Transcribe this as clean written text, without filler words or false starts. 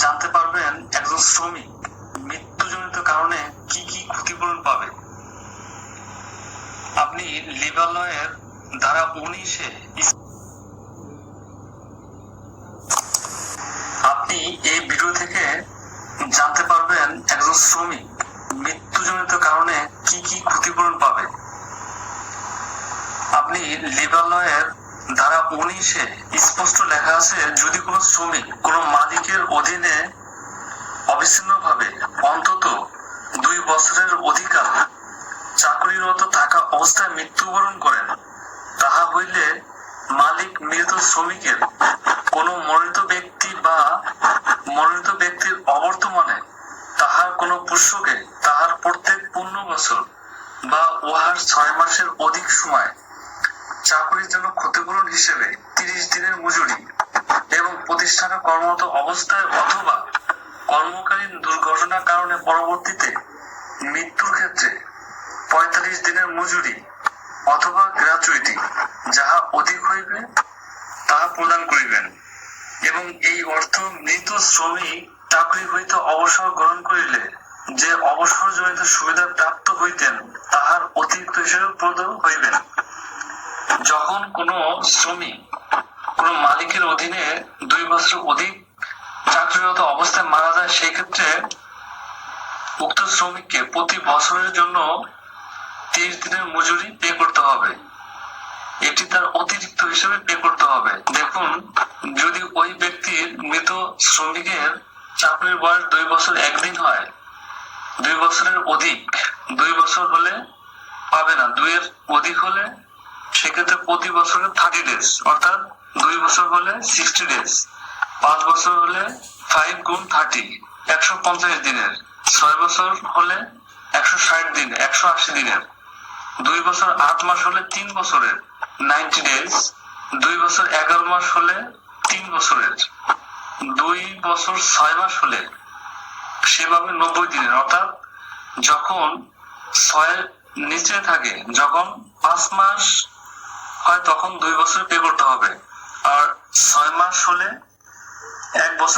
জানতে পারবেন একজন শ্রমিক মৃত্যুজনিত কারণে কি কি ক্ষতিপূরণ পাবে। আপনি লেবার লয়ের ধারা 19-এ আপনি এই ভিডিও থেকে জানতে পারবেন একজন শ্রমিক মৃত্যুজনিত কারণে কি কি ক্ষতিপূরণ পাবে। আপনি লেবার লয়ের ধারা 19-এ স্পষ্ট লেখা আছে, যদি কোনো শ্রমিক কোনো মালিকের অধীনে অবিচ্ছিন্নভাবে অন্তত 2 বছরের অধিকার চাকরিরত থাকা অবস্থায় মৃত্যুবরণ করেন, তাহা হইলে মালিক মৃত শ্রমিকের কোনো মনোনীত ব্যক্তি বা মনোনীত ব্যক্তির অবর্তমানে তাহার কোনো পোষ্যকে তাহার প্রত্যেক 15 বছর বা উহার 6 মাসের অধিক সময় চাকরির জন্য ক্ষতিপূরণ হিসেবে 30 দিনের মজুরি এবং প্রতিষ্ঠানে কর্মরত অবস্থায় অথবা কর্মকালীন দুর্ঘটনার কারণে পরবর্তীতে মৃত্যুর ক্ষেত্রে 45 দিনের মজুরি অথবা গ্র্যাচুইটি যাহা অধিক হইবে তাহা প্রদান করিবেন, এবং এই অর্থ মৃত শ্রমিক চাকরি হইতে অবসর গ্রহণ করিলে যে অবসরজনিত সুবিধা প্রাপ্ত হইতেন তাহার অতিরিক্ত হিসেবে প্রদান হইবেন। যখন কোনো শ্রমিক কোনো মালিকের অধীনে 2 বছর অধিক চাকরিরত অবস্থায় মারা যায়, সেই ক্ষেত্রে উক্ত শ্রমিককে প্রতি বছরের জন্য 30 দিনের মজুরি পে করতে হবে। এটি তার অতিরিক্ত হিসেবে পে করতে হবে। দেখুন, যদি ওই ব্যক্তির মৃত শ্রমিকের চাকরির বয়স 2 বছর 1 দিন হয়, 2 বছরের অধিক 2 বছর হলে পাবে না, 2 এর অধিক হলে সেক্ষেত্রে প্রতি বছরে 30 ডেজ, অর্থাৎ 2 বছর হলে 60 ডেজ, 5 বছর হলে 5 গুণ 30 150 দিনের, 6 বছর হলে 160 দিন 180 দিনের, 2 বছর 8 মাস হলে 3 বছরের 90 ডেজ, 2 বছর 11 মাস হলে 3 বছরের, 2 বছর 6 মাস হলে সেভাবে 90 দিনের, অর্থাৎ যখন 6 নিচে থাকে, যখন 5 মাস হয় তখন 2 বছর পে করতে হবে, আর 6 মাস হলে 1 বছর